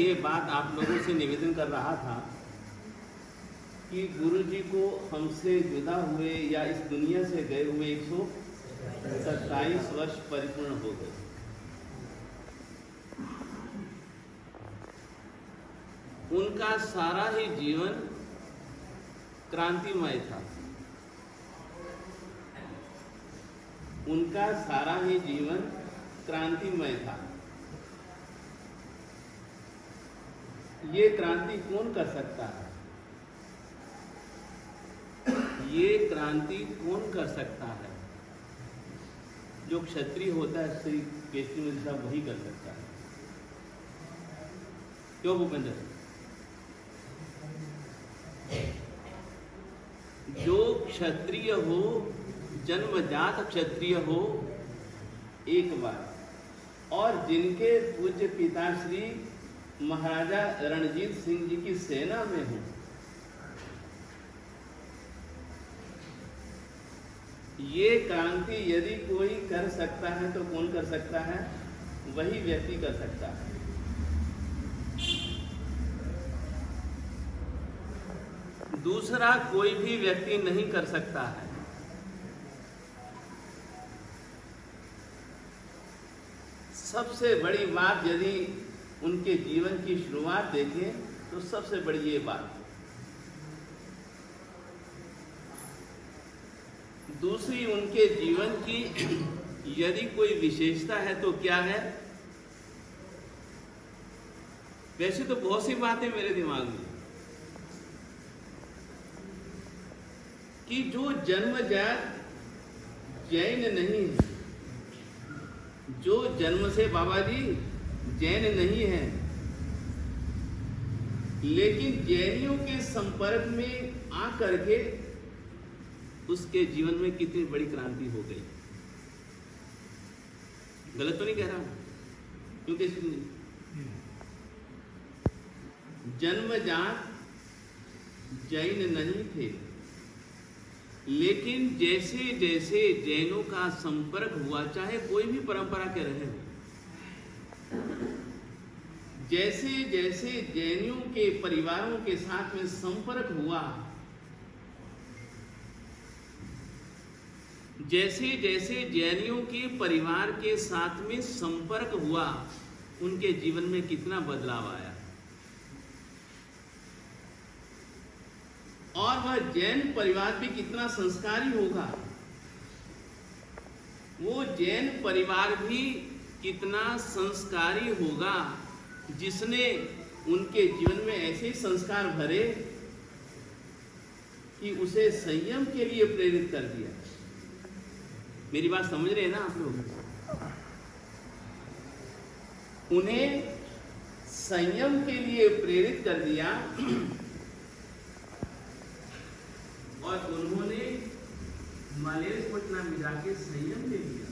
ये बात आप लोगों से निवेदन कर रहा था कि गुरु जी को हमसे जुदा हुए या इस दुनिया से गए हुए 127 वर्ष परिपूर्ण हो गए। उनका सारा ही जीवन क्रांतिमय था। उनका सारा ही जीवन क्रांतिमय था। ये क्रांति कौन कर सकता है? ये क्रांति कौन कर सकता है? जो क्षत्रिय होता है श्री केसरी साहब वही कर सकता है। क्यों भूपेंद्र? जो क्षत्रिय हो, जन्मजात क्षत्रिय हो एक बार, और जिनके पूज्य पिताश्री महाराजा रणजीत सिंह जी की सेना में हो, ये क्रांति यदि कोई कर सकता है तो कौन कर सकता है? वही व्यक्ति कर सकता है। दूसरा कोई भी व्यक्ति नहीं कर सकता है। सबसे बड़ी बात यदि उनके जीवन की शुरुआत देखें तो सबसे बड़ी ये बात। दूसरी उनके जीवन की यदि कोई विशेषता है तो क्या है? वैसे तो बहुत सी बातें मेरे दिमाग में कि जो जन्मजात जैन नहीं है, जो जन्म से बाबा जी जैन नहीं है, लेकिन जैनियों के संपर्क में आकर के उसके जीवन में कितनी बड़ी क्रांति हो गई। गलत तो नहीं कह रहा? क्योंकि जन्मजात जैन नहीं थे, लेकिन जैसे जैसे जैनों का संपर्क हुआ, चाहे कोई भी परंपरा के रहे हो, जैसे जैसे जैनियों के परिवारों के साथ में संपर्क हुआ, जैसे जैसे जैनियों के परिवार के साथ में संपर्क हुआ, उनके जीवन में कितना बदलाव आया। और वह जैन परिवार भी कितना संस्कारी होगा, वो जैन परिवार भी कितना संस्कारी होगा जिसने उनके जीवन में ऐसे संस्कार भरे कि उसे संयम के लिए प्रेरित कर दिया। मेरी बात समझ रहे हैं ना आप लोग? उन्हें संयम के लिए प्रेरित कर दिया और उन्होंने मलेरपट्टनम में जाके संयम ले लिया।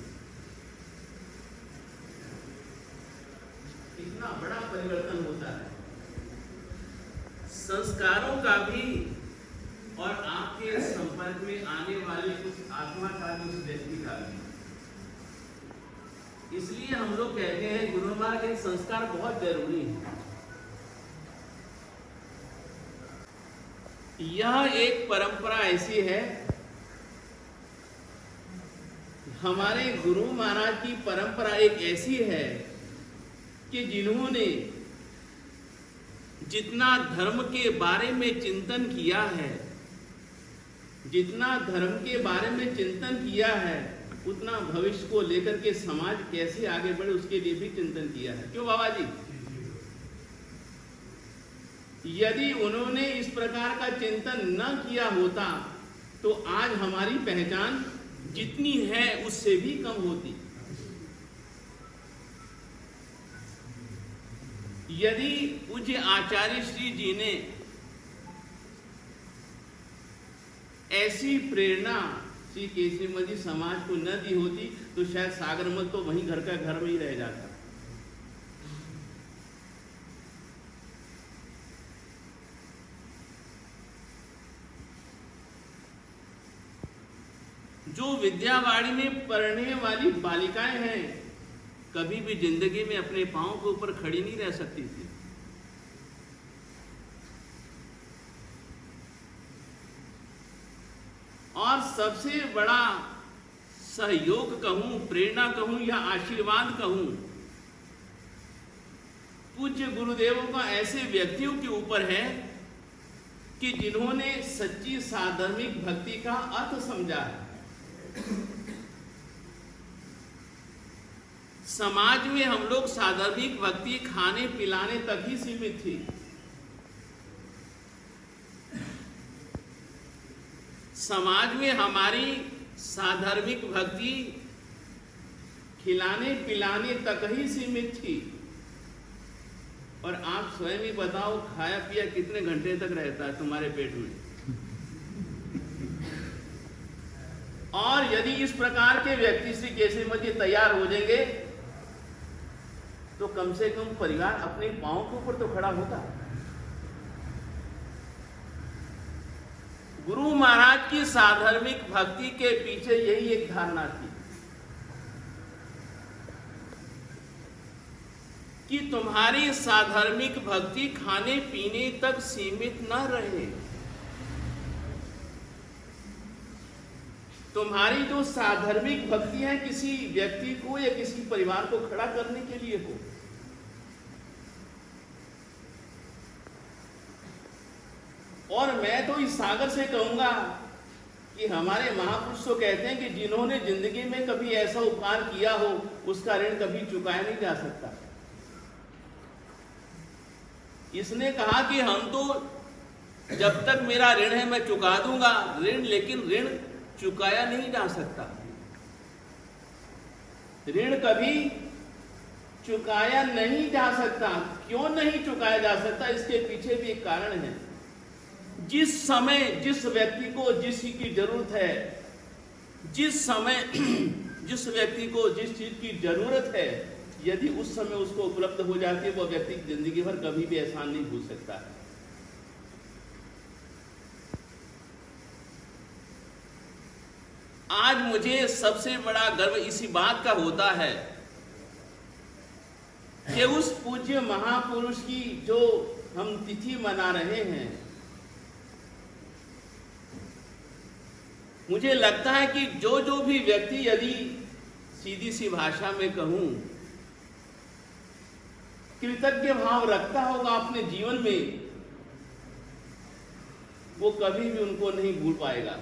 कितना बड़ा परिवर्तन होता है संस्कारों का भी और आपके संपर्क में आने वाले उस आत्मा का भी, उस व्यक्ति का भी। इसलिए हम लोग कहते हैं गुरु महाराज के संस्कार बहुत जरूरी है। यह एक परंपरा ऐसी है, हमारे गुरु महाराज की परंपरा एक ऐसी है कि जिन्होंने जितना धर्म के बारे में चिंतन किया है, जितना धर्म के बारे में चिंतन किया है, उतना भविष्य को लेकर के समाज कैसे आगे बढ़े उसके लिए भी चिंतन किया है। क्यों बाबा जी? यदि उन्होंने इस प्रकार का चिंतन न किया होता तो आज हमारी पहचान जितनी है उससे भी कम होती। यदि पूज्य आचार्य श्री जी ने ऐसी प्रेरणा श्री केसरीमल जी समाज को न दी होती तो शायद सागरमल तो वहीं घर का घर में ही रह जाता। जो विद्यावाड़ी में पढ़ने वाली बालिकाएं हैं, कभी भी जिंदगी में अपने पांव के ऊपर खड़ी नहीं रह सकती थी। और सबसे बड़ा सहयोग कहूं, प्रेरणा कहूं या आशीर्वाद कहूं, पूज्य गुरुदेवों का ऐसे व्यक्तियों के ऊपर है कि जिन्होंने सच्ची साधर्मिक भक्ति का अर्थ समझा है। समाज में हम लोग साधर्मिक भक्ति खाने पिलाने तक ही सीमित थी। समाज में हमारी साधर्मिक भक्ति खिलाने पिलाने तक ही सीमित थी। और आप स्वयं ही बताओ, खाया पिया कितने घंटे तक रहता है तुम्हारे पेट में? और यदि इस प्रकार के व्यक्ति श्री केशव मत जी तैयार हो जाएंगे तो कम से कम परिवार अपने पांव के ऊपर तो खड़ा होता। गुरु महाराज की साधर्मिक भक्ति के पीछे यही एक धारणा थी कि तुम्हारी साधर्मिक भक्ति खाने पीने तक सीमित न रहे। तुम्हारी जो साधर्मिक भक्ति है किसी व्यक्ति को या किसी परिवार को खड़ा करने के लिए हो। और मैं तो इस सागर से कहूंगा कि हमारे महापुरुष तो कहते हैं कि जिन्होंने जिंदगी में कभी ऐसा उपकार किया हो उसका ऋण कभी चुकाया नहीं जा सकता। इसने कहा कि हम तो जब तक मेरा ऋण है मैं चुका दूंगा ऋण, लेकिन ऋण चुकाया नहीं जा सकता। ऋण कभी चुकाया नहीं जा सकता। क्यों नहीं चुकाया जा सकता? इसके पीछे भी एक कारण है। जिस समय जिस व्यक्ति को जिस चीज की जरूरत है, जिस समय जिस व्यक्ति को जिस चीज की जरूरत है, यदि उस समय उसको उपलब्ध हो जाती है, वो व्यक्ति जिंदगी भर कभी भी एहसान नहीं भूल सकता। आज मुझे सबसे बड़ा गर्व इसी बात का होता है कि उस पूज्य महापुरुष की जो हम तिथि मना रहे हैं, मुझे लगता है कि जो भी व्यक्ति यदि सीधी सी भाषा में कहूं कृतज्ञ भाव रखता होगा अपने जीवन में, वो कभी भी उनको नहीं भूल पाएगा।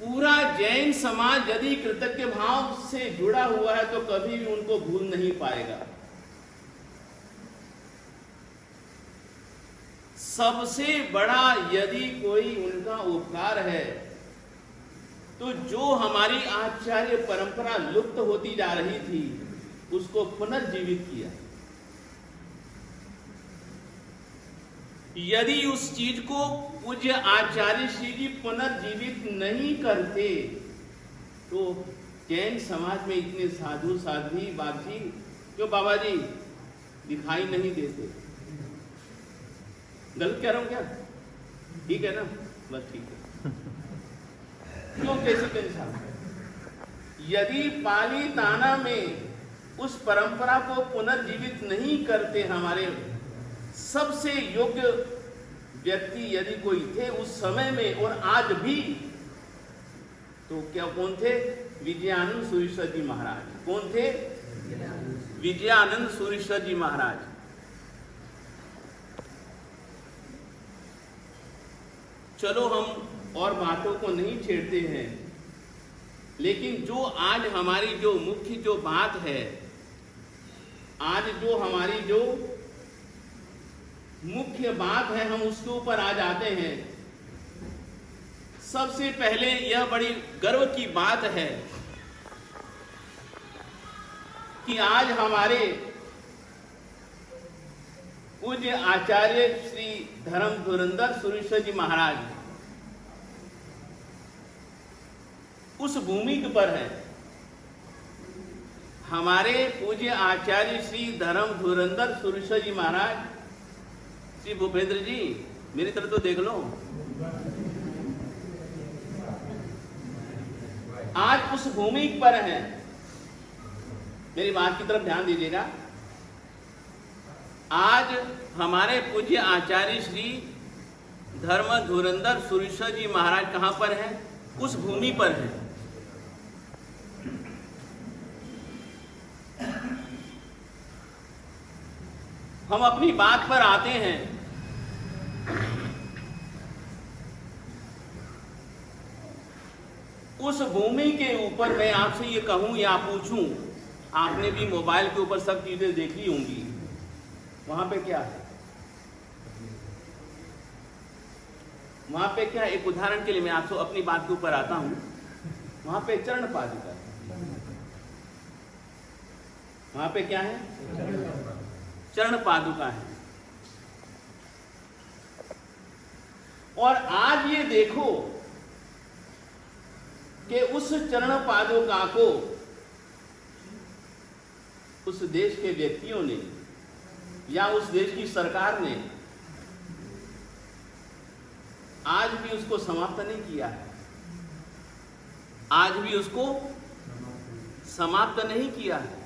पूरा जैन समाज यदि कृतज्ञ भाव से जुड़ा हुआ है तो कभी भी उनको भूल नहीं पाएगा। सबसे बड़ा यदि कोई उनका उपकार है तो जो हमारी आचार्य परंपरा लुप्त होती जा रही थी उसको पुनर्जीवित किया। यदि उस चीज को पूज्य आचार्य श्री जी पुनर्जीवित नहीं करते तो जैन समाज में इतने साधु साध्वी बाबजी जो बाबा जी दिखाई नहीं देते। गलत कह रहा हूं क्या? ठीक है ना? बस ठीक है। क्यों? कैसे यदि पाली ताना में उस परंपरा को पुनर्जीवित नहीं करते हमारे सबसे योग्य व्यक्ति यदि कोई थे उस समय में और आज भी, तो क्या कौन थे? विजयानंद सूरीश्वर जी महाराज। कौन थे? विजयानंद सूरीश्वर जी महाराज। चलो हम और बातों को नहीं छेड़ते हैं, लेकिन जो आज हमारी जो मुख्य जो बात है, आज जो हमारी जो मुख्य बात है हम उसके ऊपर आ जाते हैं। सबसे पहले यह बड़ी गर्व की बात है कि आज हमारे पूज्य आचार्य श्री धर्म धुरंधर सूरीश्वर जी महाराज उस भूमि पर है। हमारे पूज्य आचार्य श्री धर्म धुरंधर सूरीश्वर जी महाराज, श्री भूपेंद्र जी मेरी तरफ तो देख लो, आज उस भूमि पर हैं। मेरी बात की तरफ ध्यान दीजिएगा। आज हमारे पूज्य आचार्य श्री धर्म धुरंधर सुरेश्वर जी महाराज कहाँ पर हैं? उस भूमि पर हैं। हम अपनी बात पर आते हैं। उस भूमि के ऊपर मैं आपसे ये कहूं या पूछूं, आपने भी मोबाइल के ऊपर सब चीजें देखी होंगी, वहां पे क्या है? वहां पे क्या, एक उदाहरण के लिए मैं आपसे अपनी बात के ऊपर आता हूं। वहां पे चरण पादुका है। वहां पे क्या है? चरण पादुका है। और आज ये देखो कि उस चरण पादुका को उस देश के व्यक्तियों ने या उस देश की सरकार ने आज भी उसको समाप्त नहीं किया है। आज भी उसको समाप्त नहीं किया है।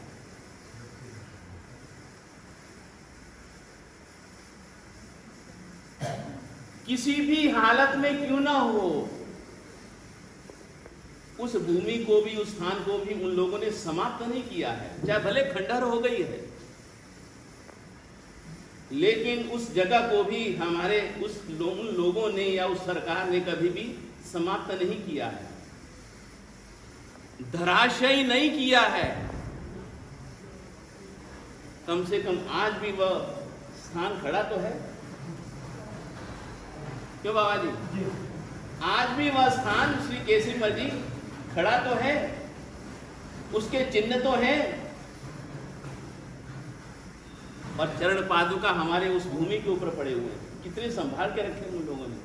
किसी भी हालत में क्यों ना हो, उस भूमि को भी, उस स्थान को भी उन लोगों ने समाप्त नहीं किया है। चाहे भले खंडहर हो गई है, लेकिन उस जगह को भी हमारे उन लोगों ने या उस सरकार ने कभी भी समाप्त नहीं किया है, धराशायी नहीं किया है। कम से कम आज भी वह स्थान खड़ा तो है। क्यों बाबा जी? आज भी वह स्थान श्री केसरीमल जी खड़ा तो है, उसके चिन्ह तो हैं। और चरण पादुका हमारे उस भूमि के ऊपर पड़े हुए हैं। कितने संभाल के रखे उन लोगों ने।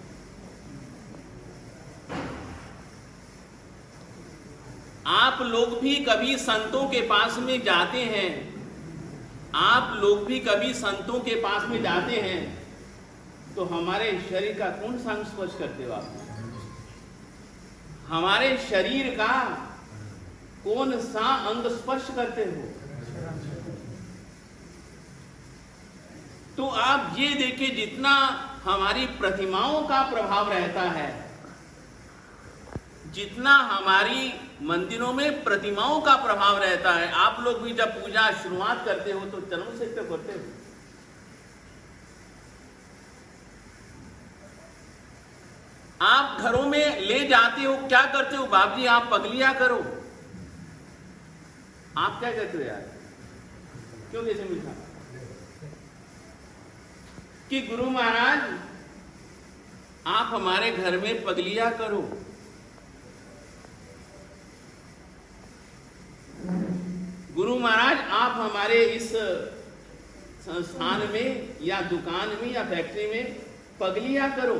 आप लोग भी कभी संतों के पास में जाते हैं, आप लोग भी कभी संतों के पास में जाते हैं, तो हमारे शरीर का कौन सा अंग स्पर्श करते हो आप? हमारे शरीर का कौन सा अंग स्पर्श करते हो? तो आप ये देखिए, जितना हमारी प्रतिमाओं का प्रभाव रहता है, जितना हमारी मंदिरों में प्रतिमाओं का प्रभाव रहता है, आप लोग भी जब पूजा शुरुआत करते हो तो चरणों से तो करते हो। आप घरों में ले जाते हो, क्या करते हो? बाप जी आप पगलियां करो। आप क्या कहते हो यार? क्यों कैसे मिलता कि गुरु महाराज आप हमारे घर में पगलियां करो। गुरु महाराज आप हमारे इस संस्थान में या दुकान में या फैक्ट्री में पगलियां करो।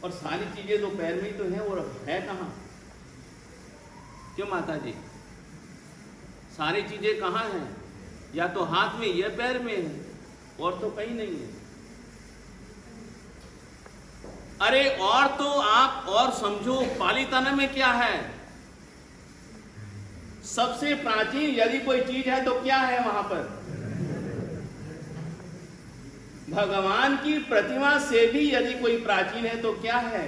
और सारी चीजें तो पैर में ही तो है, और है कहां? क्यों माता जी? सारी चीजें कहां हैं? या तो हाथ में या पैर में है, और तो कहीं नहीं है। अरे और तो आप और समझो, पालीताना में क्या है? सबसे प्राचीन यदि कोई चीज है तो क्या है वहां पर? भगवान की प्रतिमा से भी यदि कोई प्राचीन है तो क्या है?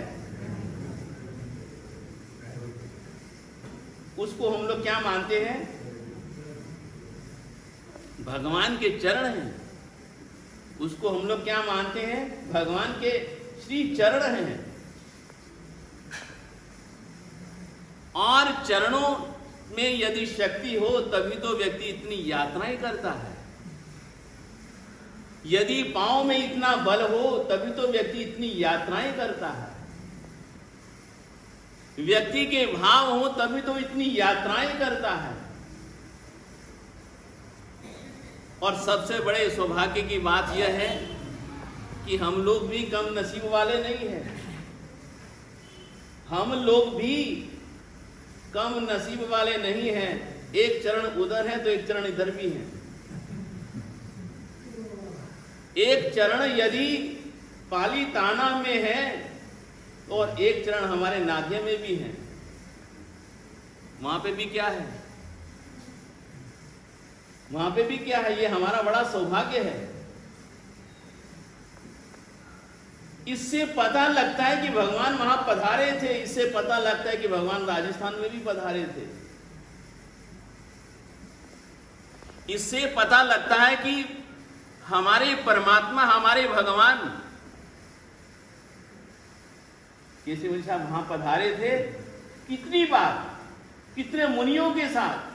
उसको हम लोग क्या मानते हैं? भगवान के चरण हैं। उसको हम लोग क्या मानते हैं? भगवान के श्री चरण हैं। और चरणों में यदि शक्ति हो तभी तो व्यक्ति इतनी यात्राएं करता है। यदि पांव में इतना बल हो तभी तो व्यक्ति इतनी यात्राएं करता है। व्यक्ति के भाव हो तभी तो इतनी यात्राएं करता है। और सबसे बड़े सौभाग्य की बात यह है कि हम लोग भी कम नसीब वाले नहीं हैं। हम लोग भी कम नसीब वाले नहीं हैं। एक चरण उधर है तो एक चरण इधर भी है। एक चरण यदि पालीताना में है और एक चरण हमारे नादिया में भी है। वहां पे भी क्या है? वहां पे भी क्या है? ये हमारा बड़ा सौभाग्य है। इससे पता लगता है कि भगवान वहां पधारे थे, इससे पता लगता है कि भगवान राजस्थान में भी पधारे थे। इससे पता लगता है कि हमारे परमात्मा, हमारे भगवान केशव साहब वहां पधारे थे। कितनी बार, कितने मुनियों के साथ।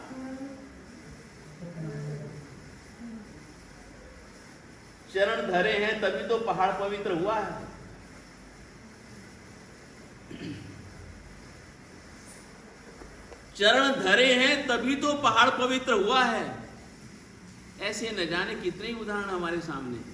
चरण धरे हैं तभी तो पहाड़ पवित्र हुआ है। चरण धरे हैं तभी तो पहाड़ पवित्र हुआ है। ऐसे न जाने कितने उदाहरण हमारे सामने।